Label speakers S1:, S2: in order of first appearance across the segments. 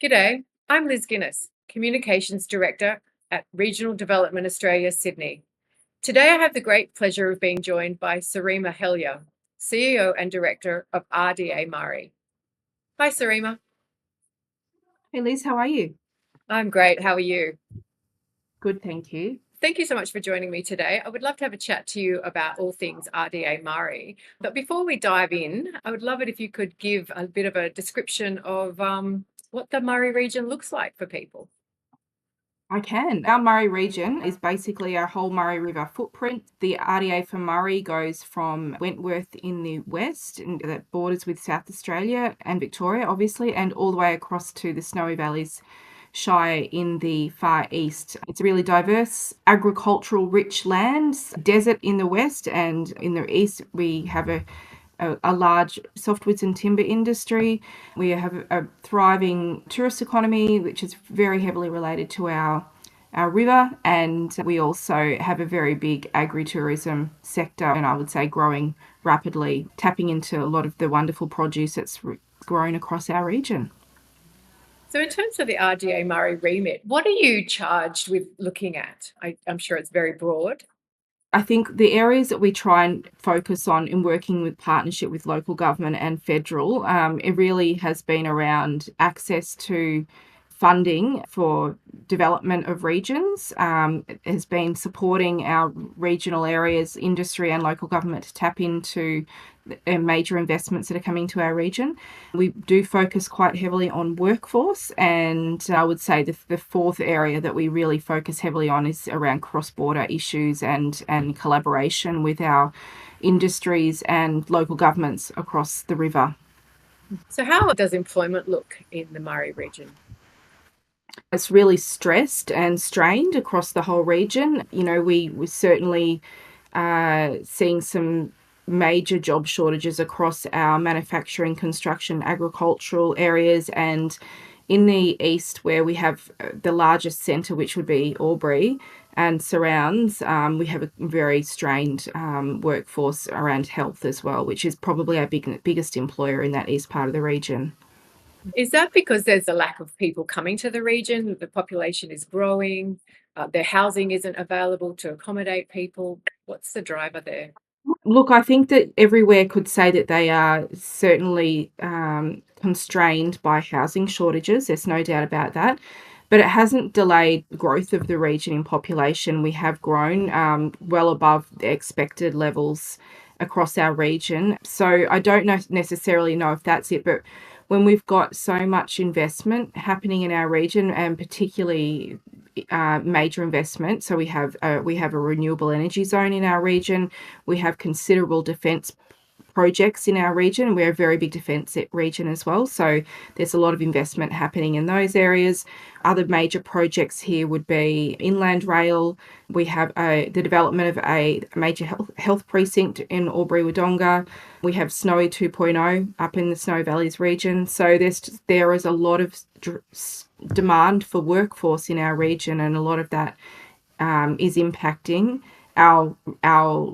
S1: G'day, I'm Liz Guinness, Communications Director at Regional Development Australia, Sydney. Today I have the great pleasure of being joined by Sarima Helya, CEO and Director of RDA Murray. Hi Sarima.
S2: Hey Liz, how are you?
S1: I'm great, how are you?
S2: Good, thank you.
S1: Thank you so much for joining me today. I would love to have a chat to you about all things RDA Murray. But before we dive in, I would love it if you could give a bit of a description of what the Murray region looks like for people.
S2: I can. Our Murray region is basically our whole Murray River footprint. The RDA for Murray goes from Wentworth in the west, and that borders with South Australia and Victoria, obviously, and all the way across to the Snowy Valleys Shire in the far east. It's a really diverse, agricultural rich lands, desert in the west, and in the east we have a large softwoods and timber industry. We have a thriving tourist economy, which is very heavily related to our river, and we also have a very big agritourism sector, and I would say growing rapidly, tapping into a lot of the wonderful produce that's grown across our region.
S1: So, in terms of the RDA Murray remit, what are you charged with looking at? I'm sure it's very broad.
S2: I think the areas that we try and focus on in working with partnership with local government and federal, it really has been around access to funding for development of regions. It has been supporting our regional areas, industry and local government to tap into major investments that are coming to our region. We do focus quite heavily on workforce, and I would say the fourth area that we really focus heavily on is around cross-border issues and collaboration with our industries and local governments across the river.
S1: So, how does employment look in the Murray region?
S2: It's really stressed and strained across the whole region. You know, we certainly seeing some major job shortages across our manufacturing, construction, agricultural areas, and in the east, where we have the largest centre, which would be Albury and surrounds, we have a very strained workforce around health as well, which is probably our biggest employer in that east part of the region.
S1: Is that because there's a lack of people coming to the region? The population is growing, their housing isn't available to accommodate people. What's the driver there?
S2: Look, I think that everywhere could say that they are certainly constrained by housing shortages. There's no doubt about that. But it hasn't delayed growth of the region in population. We have grown well above the expected levels across our region. So I don't necessarily know if that's it, but when we've got so much investment happening in our region, and particularly major investment. So we have a renewable energy zone in our region. We have considerable defence projects in our region. We're a very big defence region as well. So there's a lot of investment happening in those areas. Other major projects here would be Inland Rail. We have the development of a major health precinct in Albury-Wodonga. We have Snowy 2.0 up in the Snowy Valleys region. So there is a lot of demand for workforce in our region, and a lot of that is impacting our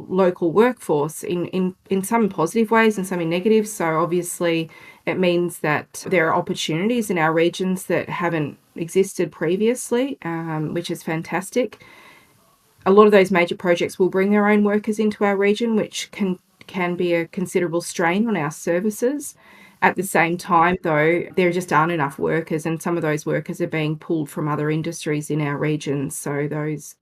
S2: local workforce in some positive ways and some in negative. So obviously it means that there are opportunities in our regions that haven't existed previously, which is fantastic. A lot of those major projects will bring their own workers into our region, which can be a considerable strain on our services. At the same time, though, there just aren't enough workers, and some of those workers are being pulled from other industries in our region. So those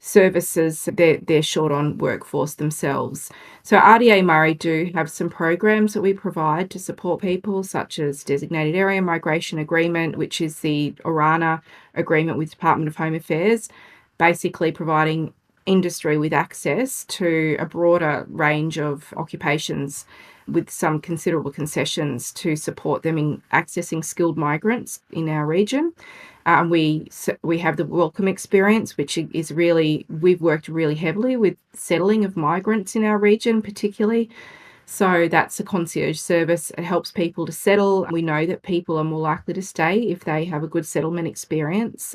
S2: services, they're short on workforce themselves. So RDA Murray do have some programs that we provide to support people, such as Designated Area Migration Agreement, which is the ORANA agreement with Department of Home Affairs, basically providing industry with access to a broader range of occupations with some considerable concessions to support them in accessing skilled migrants in our region. We have the welcome experience, which is really, we've worked really heavily with settling of migrants in our region, particularly. So that's a concierge service. It helps people to settle. We know that people are more likely to stay if they have a good settlement experience.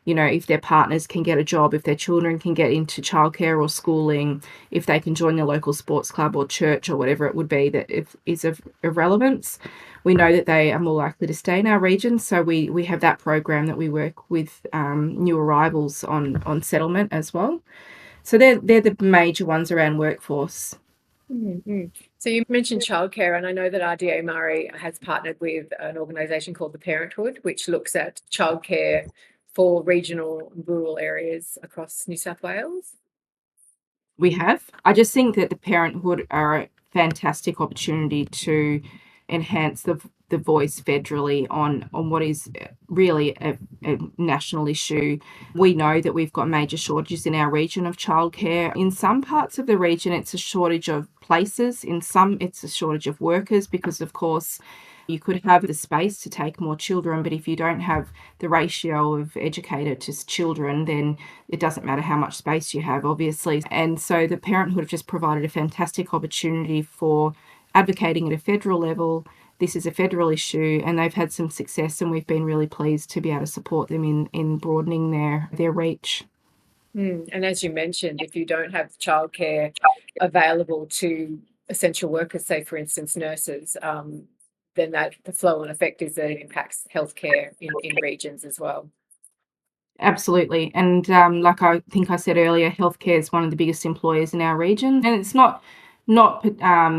S2: If their partners can get a job, if their children can get into childcare or schooling, if they can join their local sports club or church or whatever it would be that is of relevance, we know that they are more likely to stay in our region. So we have that program that we work with new arrivals on settlement as well. So they're the major ones around workforce.
S1: So you mentioned childcare, and I know that RDA Murray has partnered with an organisation called the Parenthood, which looks at childcare for regional and rural areas across New South Wales.
S2: We have. I just think that the Parenthood are a fantastic opportunity to enhance the voice federally on what is really a national issue. We know that we've got major shortages in our region of childcare. In some parts of the region, it's a shortage of places. In some, it's a shortage of workers because, of course, you could have the space to take more children, but if you don't have the ratio of educator to children, then it doesn't matter how much space you have, obviously. And so the Parenthood have just provided a fantastic opportunity for advocating at a federal level. This is a federal issue, and they've had some success, and we've been really pleased to be able to support them in broadening their reach.
S1: And as you mentioned, if you don't have childcare available to essential workers, say for instance nurses, then the flow and effect is that it impacts healthcare in regions as well.
S2: Absolutely. And like I think I said earlier, healthcare is one of the biggest employers in our region. And it's not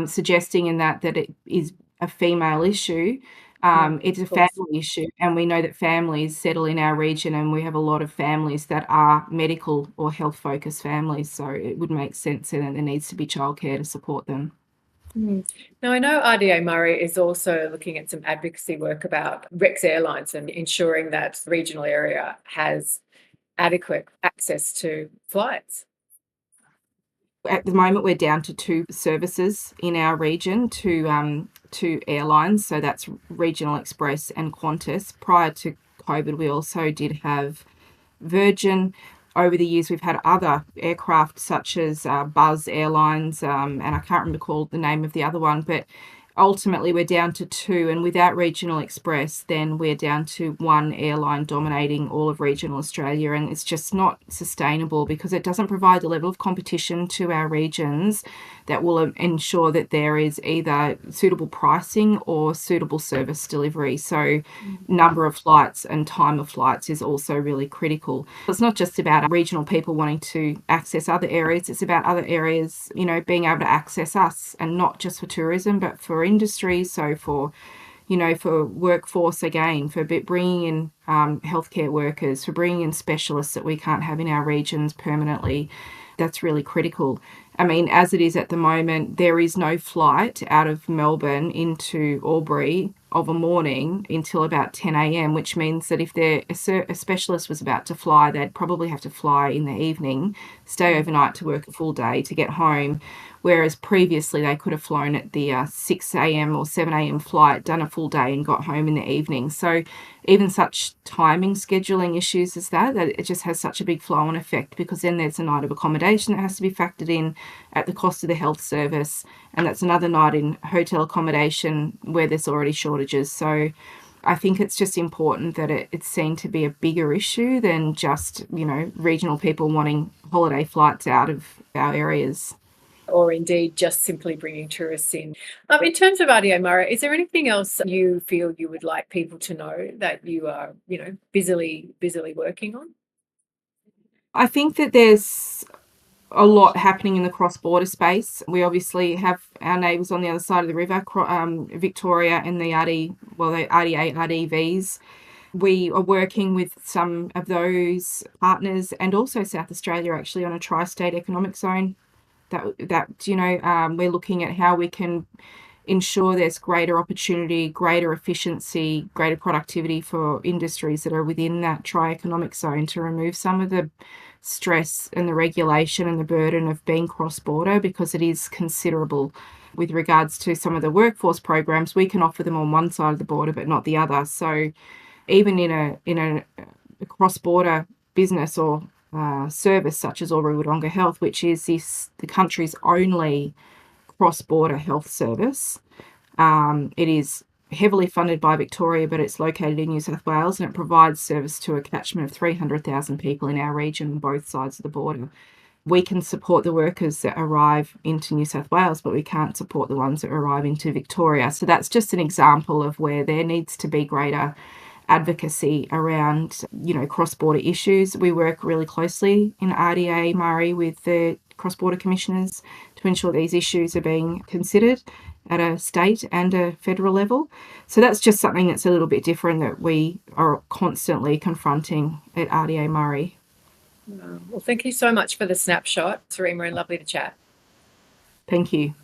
S2: suggesting in that it is a female issue. It's a family issue. And we know that families settle in our region, and we have a lot of families that are medical or health focused families. So it would make sense, and there needs to be childcare to support them.
S1: Now, I know RDA Murray is also looking at some advocacy work about Rex Airlines and ensuring that the regional area has adequate access to flights.
S2: At the moment, we're down to 2 services in our region to airlines, so that's Regional Express and Qantas. Prior to COVID, we also did have Virgin. Over the years, we've had other aircraft such as Buzz Airlines, and I can't recall the name of the other one, but ultimately we're down to 2, and without Regional Express, then we're down to 1 airline dominating all of regional Australia, and it's just not sustainable because it doesn't provide the level of competition to our regions that will ensure that there is either suitable pricing or suitable service delivery. So number of flights and time of flights is also really critical. It's not just about regional people wanting to access other areas, it's about other areas, being able to access us, and not just for tourism, but for industry. So for workforce, again, for bringing in healthcare workers, for bringing in specialists that we can't have in our regions permanently. That's really critical. I mean, as it is at the moment, there is no flight out of Melbourne into Albury of a morning until about 10 a.m, which means that if a specialist was about to fly, they'd probably have to fly in the evening, stay overnight to work a full day to get home. Whereas previously they could have flown at the 6 a.m. or 7 a.m. flight, done a full day and got home in the evening. So even such timing scheduling issues as that it just has such a big flow-on effect, because then there's a night of accommodation that has to be factored in at the cost of the health service, and that's another night in hotel accommodation where there's already shortages. So I think it's just important that it's seen to be a bigger issue than just, regional people wanting holiday flights out of our areas.
S1: Or indeed just simply bringing tourists in. In terms of RDA Murray, is there anything else you feel you would like people to know that you are, busily working on?
S2: I think that there's a lot happening in the cross-border space. We obviously have our neighbours on the other side of the river, Victoria and the RDA RDVs. We are working with some of those partners, and also South Australia actually, on a tri-state economic zone. We're looking at how we can ensure there's greater opportunity, greater efficiency, greater productivity for industries that are within that tri-economic zone, to remove some of the stress and the regulation and the burden of being cross-border, because it is considerable. With regards to some of the workforce programs, we can offer them on one side of the border but not the other. So even in a cross-border business or service such as Albury Wodonga Health, which is the country's only cross-border health service. It is heavily funded by Victoria, but it's located in New South Wales, and it provides service to a catchment of 300,000 people in our region on both sides of the border. We can support the workers that arrive into New South Wales, but we can't support the ones that arrive into Victoria. So that's just an example of where there needs to be greater advocacy around, cross-border issues. We work really closely in RDA Murray with the cross-border commissioners to ensure these issues are being considered at a state and a federal level. So that's just something that's a little bit different that we are constantly confronting at RDA Murray.
S1: Well, thank you so much for the snapshot, Sarima, and lovely to chat.
S2: Thank you.